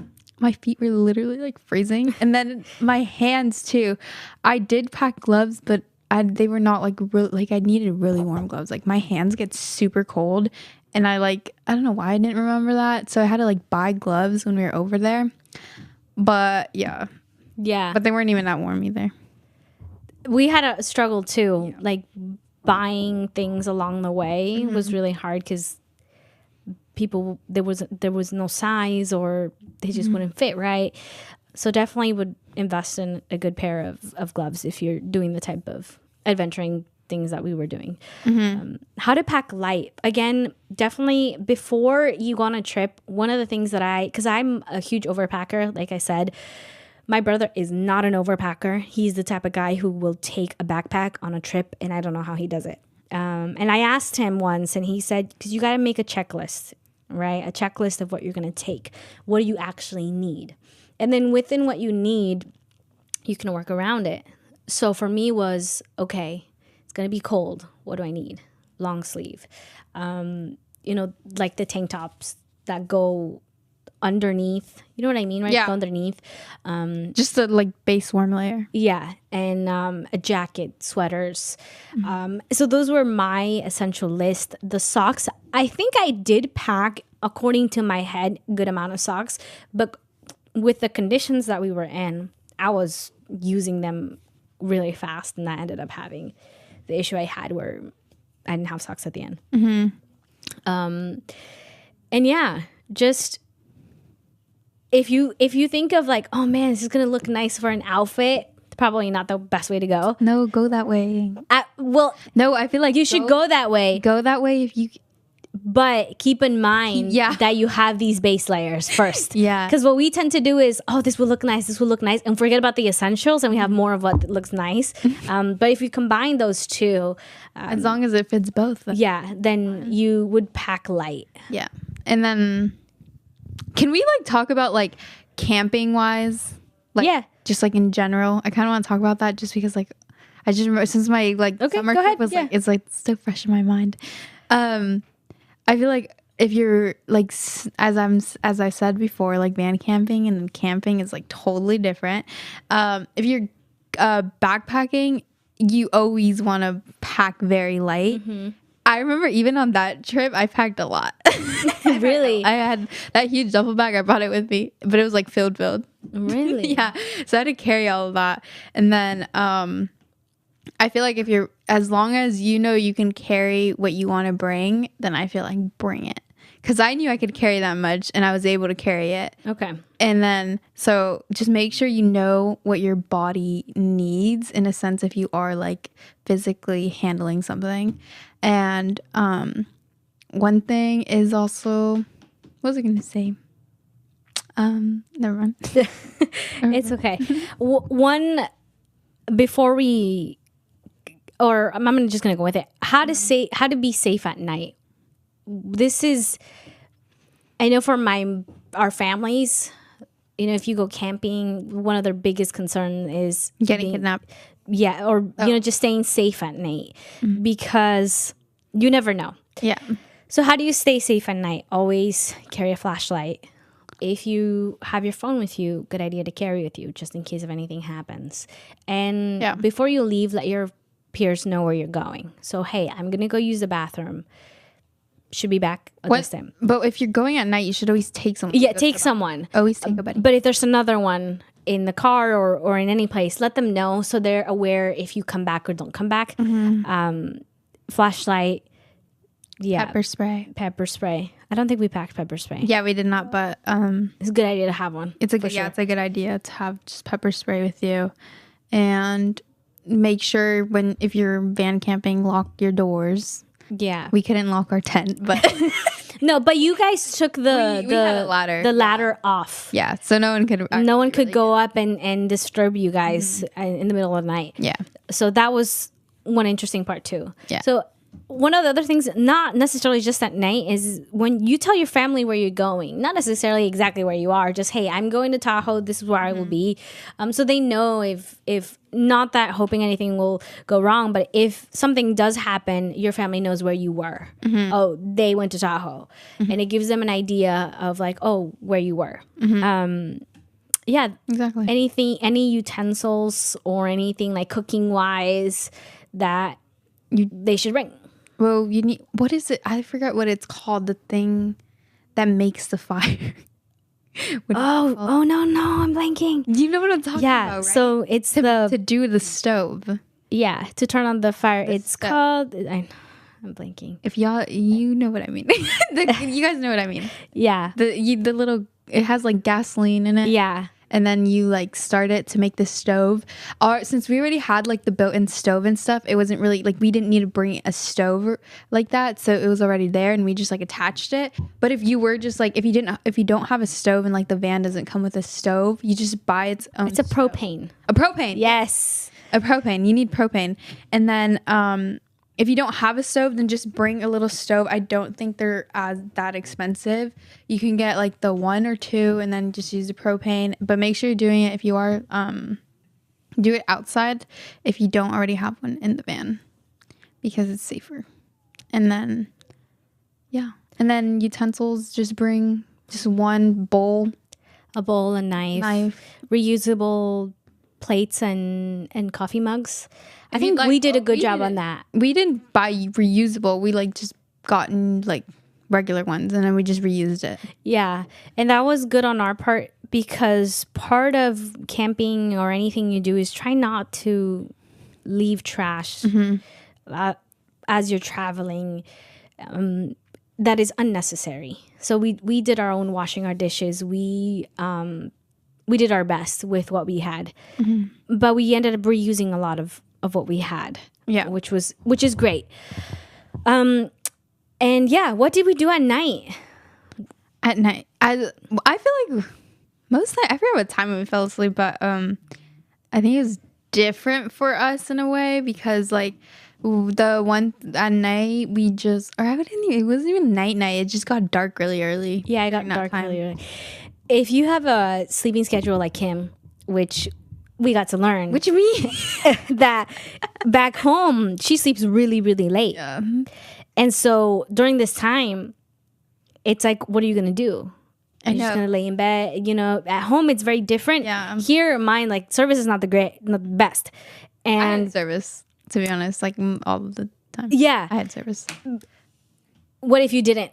my feet were literally like freezing. And then my hands too. I did pack gloves, but they were not like I needed really warm gloves. Like my hands get super cold. And I don't know why I didn't remember that. So I had to like buy gloves when we were over there. But yeah. Yeah. But they weren't even that warm either. We had a struggle too. Like buying things along the way was really hard because people there was no size or they just wouldn't fit right. So definitely would invest in a good pair of gloves if you're doing the type of adventuring things that we were doing. How to pack light. Again, definitely before you go on a trip, one of the things that because I'm a huge overpacker, like I said, my brother is not an overpacker. He's the type of guy who will take a backpack on a trip, and I don't know how he does it. And I asked him once, and he said, because you got to make a checklist, right? A checklist of what you're going to take. What do you actually need? And then within what you need, you can work around it. So for me was, okay, it's going to be cold. What do I need? Long sleeve. Like the tank tops that go underneath. You know what I mean, right? Yeah. Go underneath. Just a like base warm layer. Yeah. And a jacket, sweaters. So those were my essential list. The socks, I think I did pack, according to my head, good amount of socks. But with the conditions that we were in, I was using them really fast. And that ended up having the issue I had where I didn't have socks at the end. And yeah, just... If you think of like, oh man, this is gonna look nice for an outfit, it's probably not the best way to go. No, go that way. No, I feel like you should go that way. Go that way but keep in mind that you have these base layers first. Yeah. Because what we tend to do is, this will look nice, and forget about the essentials, and we have more of what looks nice. But if you combine those two, as long as it fits both. Then you would pack light. Yeah. And then can we like talk about like camping wise? Like, just like in general. I kind of want to talk about that just because like I just remember since my like summer trip was like it's like so fresh in my mind. I feel like if you're like as I said before, like van camping and camping is like totally different. If you're backpacking, you always want to pack very light. I remember even on that trip, I packed a lot. Really? I had that huge duffel bag. I brought it with me, but it was like filled. Really? Yeah. So I had to carry all of that. And then I feel like as long as you know you can carry what you want to bring, then I feel like bring it. Because I knew I could carry that much and I was able to carry it. Okay. And then, so just make sure you know what your body needs in a sense if you are like physically handling something. And one thing is also, what was I going to say? Never mind. It's okay. One, before we, or I'm just going to go with it. How to be safe at night. This is, I know for our families, you know, if you go camping, one of their biggest concern is getting kidnapped. Yeah, or you know, just staying safe at night because you never know. Yeah. So how do you stay safe at night? Always carry a flashlight. If you have your phone with you, good idea to carry with you just in case if anything happens. And before you leave, let your peers know where you're going. So hey, I'm gonna go use the bathroom. Should be back at this time. But if you're going at night, you should always take someone. Yeah, take someone. Always take a buddy. But if there's another one in the car or in any place, let them know so they're aware if you come back or don't come back. Flashlight. Yeah. Pepper spray. I don't think we packed pepper spray. Yeah, we did not, but it's a good idea to have one. It's a good idea to have just pepper spray with you. And make sure if you're van camping, lock your doors. Yeah. We couldn't lock our tent, but no, but you guys took we had a ladder. The ladder off. Yeah, so no one could go up and disturb you guys in the middle of the night. Yeah. So that was one interesting part too. Yeah. So one of the other things, not necessarily just at night, is when you tell your family where you're going, not necessarily exactly where you are, just, hey, I'm going to Tahoe, this is where I will be. So they know if not that hoping anything will go wrong, but if something does happen, your family knows where you were. Oh, they went to Tahoe. And it gives them an idea of like, oh, where you were. Yeah. Exactly. Any utensils or anything like cooking wise that they should bring. Well, you need, what is it? I forgot what it's called. The thing that makes the fire. No, I'm blanking. You know what I'm talking about, right? So it's to do the stove. Yeah, to turn on the fire. It's called, I'm blanking. If you know what I mean. You guys know what I mean. Yeah. The little, it has like gasoline in it. Yeah. And then you like start it to make the stove. Since we already had like the built-in stove and stuff, it wasn't really like we didn't need to bring a stove like that, so it was already there, and we just like attached it. But if you were just like if you don't have a stove and like the van doesn't come with a stove, you just buy its own. It's a propane. A propane. Yes. A propane. You need propane, and then if you don't have a stove, then just bring a little stove. I don't think they're that expensive. You can get like the 1 or 2 and then just use the propane. But make sure you're doing it if you are, do it outside if you don't already have one in the van because it's safer. And then, yeah. And then utensils, just bring just one bowl. A bowl, a knife. Reusable plates and coffee mugs. I think we did a good job on that. We didn't buy reusable. We like just gotten like regular ones and then we just reused it. Yeah. And that was good on our part because part of camping or anything you do is try not to leave trash as you're traveling. That is unnecessary. So we did our own washing our dishes. We did our best with what we had. But we ended up reusing a lot of what we had. Yeah. Which is great. And yeah, what did we do at night? At night, I feel like most night I forget what time we fell asleep, but I think it was different for us in a way because like the one at night we just or I wouldn't even, it wasn't even night. It just got dark really early. Yeah, I got dark really early. If you have a sleeping schedule like Kim, which we got to learn, Which we that back home she sleeps really, really late. yeah. And so during this time, it's like, what are you gonna do? You're just know. gonna lay in bed. You know, at home it's very different. Yeah. Here, mine like service is not the best, I and had service, to be honest, like all of the time. yeah. I had service. What if you didn't?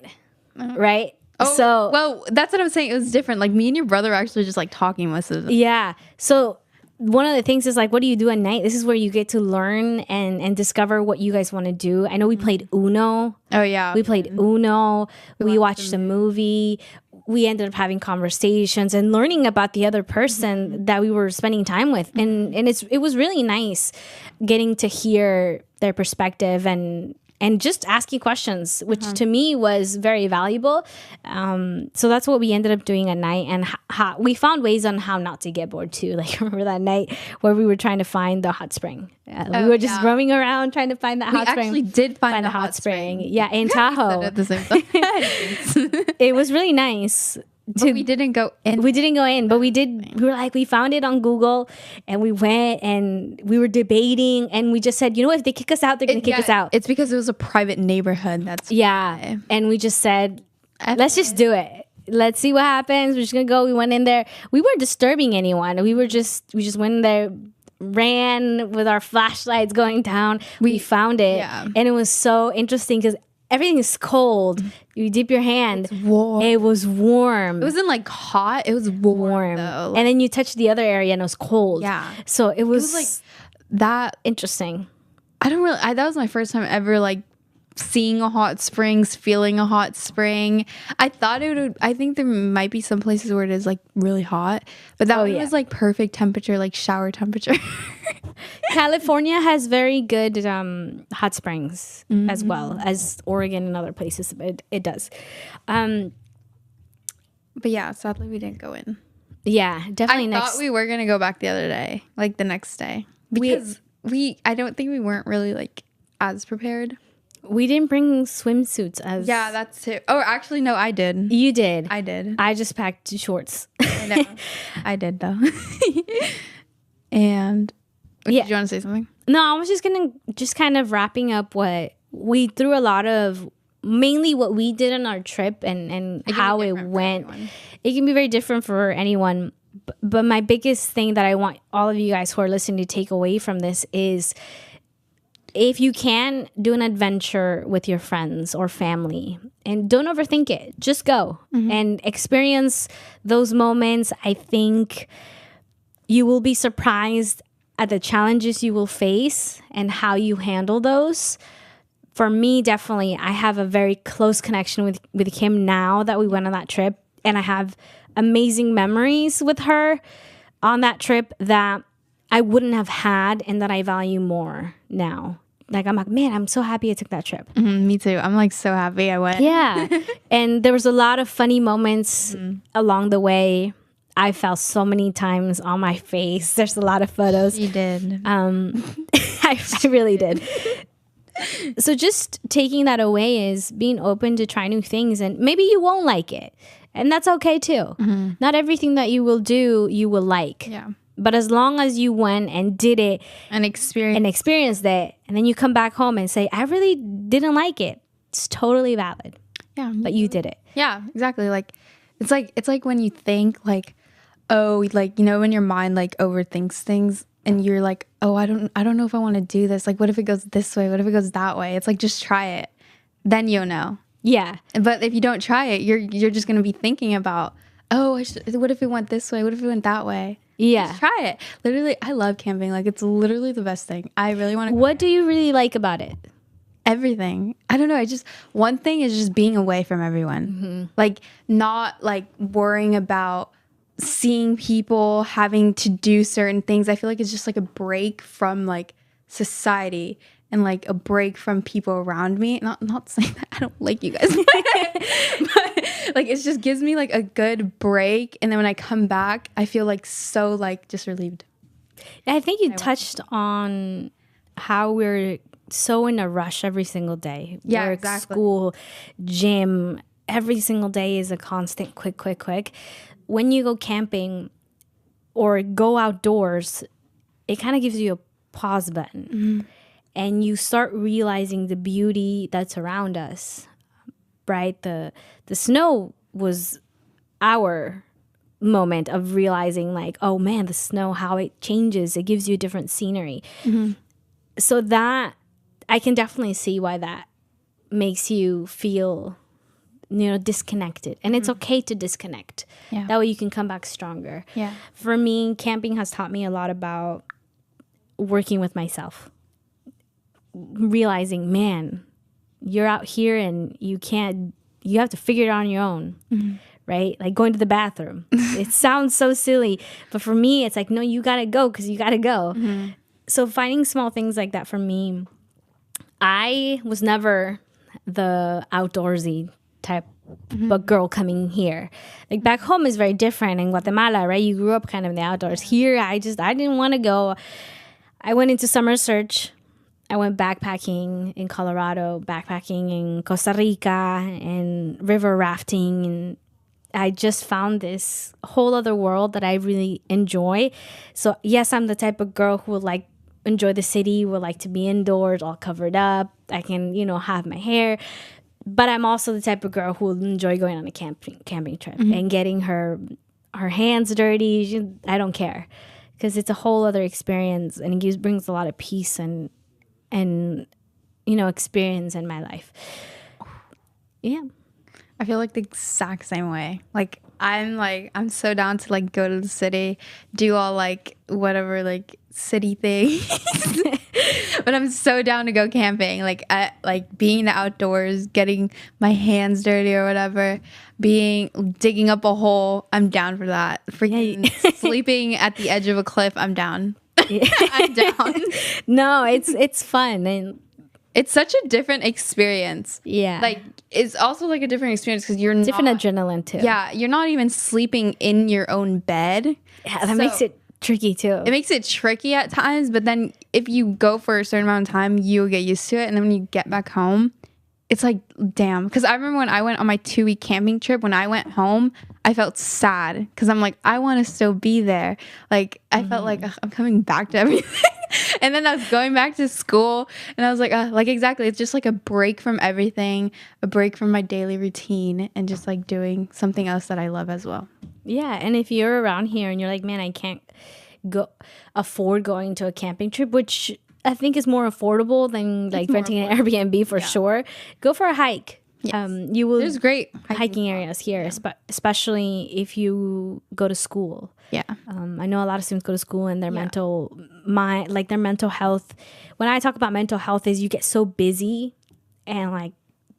Right. So Well, that's what I'm saying. It was different. Like me and your brother were actually just like talking most of the yeah. So one of the things is like, what do you do at night? This is where you get to learn and discover what you guys want to do. I know we played Uno. Oh yeah. We played Uno. We watched a movie. We ended up having conversations and learning about the other person that we were spending time with. And it was really nice getting to hear their perspective and just asking questions, which to me was very valuable. So that's what we ended up doing at night. And we found ways on how not to get bored too. Like remember that night where we were trying to find the hot spring. We were just roaming around trying to find that hot spring. We actually did find the hot spring. Yeah, in Tahoe. at the same time. It was really nice. But we didn't go in. We didn't go in, but we did. We were like, we found it on Google, and we went and we were debating, and we just said, you know, if they kick us out, they're gonna kick us out. It's because it was a private neighborhood. That's Yeah, and we just said, let's just do it. Let's see what happens. We're just gonna go. We went in there. We weren't disturbing anyone. We just went in there, ran with our flashlights going down. We found it, yeah. and it was so interesting because everything is cold. You dip your hand. It's warm. It was warm. It wasn't like hot. It was warm. Though. And then you touch the other area and it was cold. Yeah. So it was like that. interesting. That was my first time ever like seeing a hot spring, feeling a hot spring. I think there might be some places where it is like really hot, but that one was like perfect temperature, like shower temperature. California has very good hot springs as well as Oregon and other places. It does. But yeah, sadly we didn't go in. Yeah, definitely. I thought we were gonna go back the other day, like the next day, because I don't think we weren't really like as prepared. We didn't bring swimsuits as. Yeah, that's it. Oh, actually, no, I did. You did. I did. I just packed shorts. I know. I did though. And yeah, did you want to say something? No, I was just gonna kind of wrapping up what we threw a lot of. Mainly what we did on our trip and how it went. It can be very different for anyone. But my biggest thing that I want all of you guys who are listening to take away from this is if you can, do an adventure with your friends or family and don't overthink it. Just go and experience those moments. I think you will be surprised at the challenges you will face and how you handle those. For me, definitely, I have a very close connection with Kim now that we went on that trip. And I have amazing memories with her on that trip that I wouldn't have had and that I value more now. Like, I'm like, man, I'm so happy I took that trip. Me too. I'm like so happy I went. Yeah. And there was a lot of funny moments along the way. I fell so many times on my face. There's a lot of photos. You did. I really did. So just taking that away is being open to try new things, and maybe you won't like it, and that's okay too. Not everything that you will do you will like. Yeah. But as long as you went and did it and experienced it, and then you come back home and say, I really didn't like it, it's totally valid. Yeah. But you did it. Yeah, exactly. Like it's like when you think like, oh, like, you know, when your mind like overthinks things and you're like, oh, I don't know if I want to do this. Like, what if it goes this way? What if it goes that way? It's like, just try it. Then you'll know. Yeah. But if you don't try it, you're just going to be thinking about, oh, what if it went this way? What if it went that way? Yeah. Just try it. Literally, I love camping. Like, it's literally the best thing. I really want to. What do you really like about it? Everything. I don't know. One thing is just being away from everyone. Like, not like worrying about seeing people, having to do certain things. I feel like it's just like a break from like society, and like a break from people around me. Not saying that I don't like you guys, but like it just gives me like a good break. And then when I come back, I feel like so like just relieved. I think you touched on how we're so in a rush every single day. Yeah, Work, exactly. school, gym, every single day is a constant quick. When you go camping or go outdoors, it kind of gives you a pause button. And you start realizing the beauty that's around us, right? The snow was our moment of realizing like, oh man, the snow, how it changes. It gives you a different scenery. So that, I can definitely see why that makes you feel, disconnected. And it's okay to disconnect. Yeah. That way you can come back stronger. Yeah. For me, camping has taught me a lot about working with myself. Realizing, man, you're out here and you have to figure it out on your own, right? Like going to the bathroom. It sounds so silly, but for me, it's like, no, you gotta go because you gotta go. So finding small things like that for me, I was never the outdoorsy type but girl coming here. Like back home is very different in Guatemala, right? You grew up kind of in the outdoors. Here, I didn't want to go. I went into summer search. I went backpacking in Colorado, backpacking in Costa Rica, and river rafting. And I just found this whole other world that I really enjoy. So yes, I'm the type of girl who would like enjoy the city, would like to be indoors, all covered up. I can, have my hair. But I'm also the type of girl who will enjoy going on a camping trip and getting her hands dirty. I don't care because it's a whole other experience, and it brings a lot of peace and experience in my life. Yeah. I feel like the exact same way. Like I'm so down to like go to the city, do all like whatever like city thing. But I'm so down to go camping. Like being in the outdoors, getting my hands dirty or whatever, digging up a hole, I'm down for that. Freaking sleeping at the edge of a cliff, I'm down. I'm down. No, it's fun and it's such a different experience. Yeah. Like it's also like a different experience because you're different adrenaline too. Yeah, you're not even sleeping in your own bed. Yeah, that makes it tricky too. It makes it tricky at times, but then if you go for a certain amount of time, you'll get used to it. And then when you get back home, it's like, damn. Because I remember when I went on my 2-week camping trip, when I went home, I felt sad because I'm like, I want to still be there. Like, I felt like I'm coming back to everything. And then I was going back to school and I was like exactly. It's just like a break from everything, a break from my daily routine, and just like doing something else that I love as well. Yeah. And if you're around here and you're like, man, I can't afford going to a camping trip, which I think is more affordable than like renting an Airbnb for sure. Go for a hike. Yes. There's great hiking areas here, especially if you go to school. Yeah. I know a lot of students go to school and their mental health. When I talk about mental health, is you get so busy and like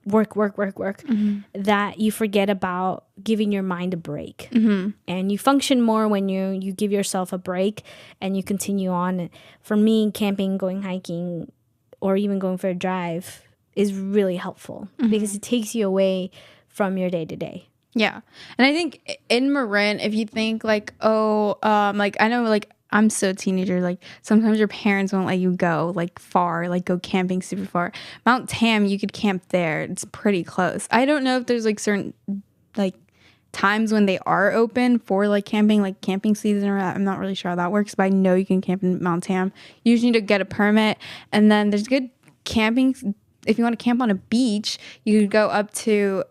work that you forget about giving your mind a break. And you function more when you give yourself a break and you continue on. For me, camping, going hiking, or even going for a drive is really helpful because it takes you away from your day to day. Yeah. And I think in Marin, if you think like, like I know like I'm still a teenager, like sometimes your parents won't let you go like far, like go camping super far. Mount Tam, you could camp there. It's pretty close. I don't know if there's like certain like times when they are open for like camping season, or I'm not really sure how that works, but I know you can camp in Mount Tam. You usually need to get a permit, and then there's good camping. If you want to camp on a beach, you could go up to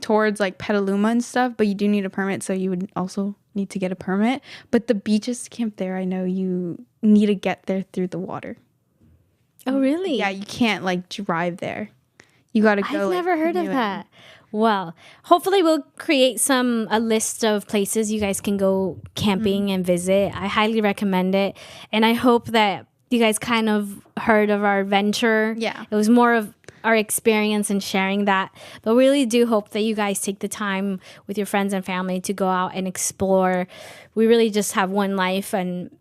towards like Petaluma and stuff, but you do need a permit, so you would also need to get a permit. But the beaches to camp there, I know you need to get there through the water. Oh, really? Yeah, you can't like drive there. You got to go. I've never heard of that. Well, hopefully we'll create a list of places you guys can go camping and visit. I highly recommend it. And I hope that you guys kind of heard of our venture. Yeah. It was more of our experience and sharing that. But we really do hope that you guys take the time with your friends and family to go out and explore. We really just have one life, and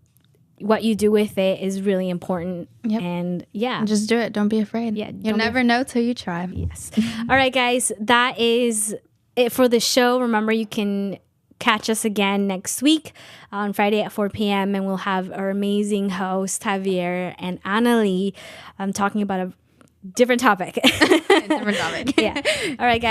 what you do with it is really important. Yep. And yeah. Just do it. Don't be afraid. Yeah, You'll never know till you try. Yes. All right, guys. That is it for the show. Remember, you can catch us again next week on Friday at 4 p.m. and we'll have our amazing host, Javier and Annalie, talking about a different topic. Different topic. Yeah. All right, guys.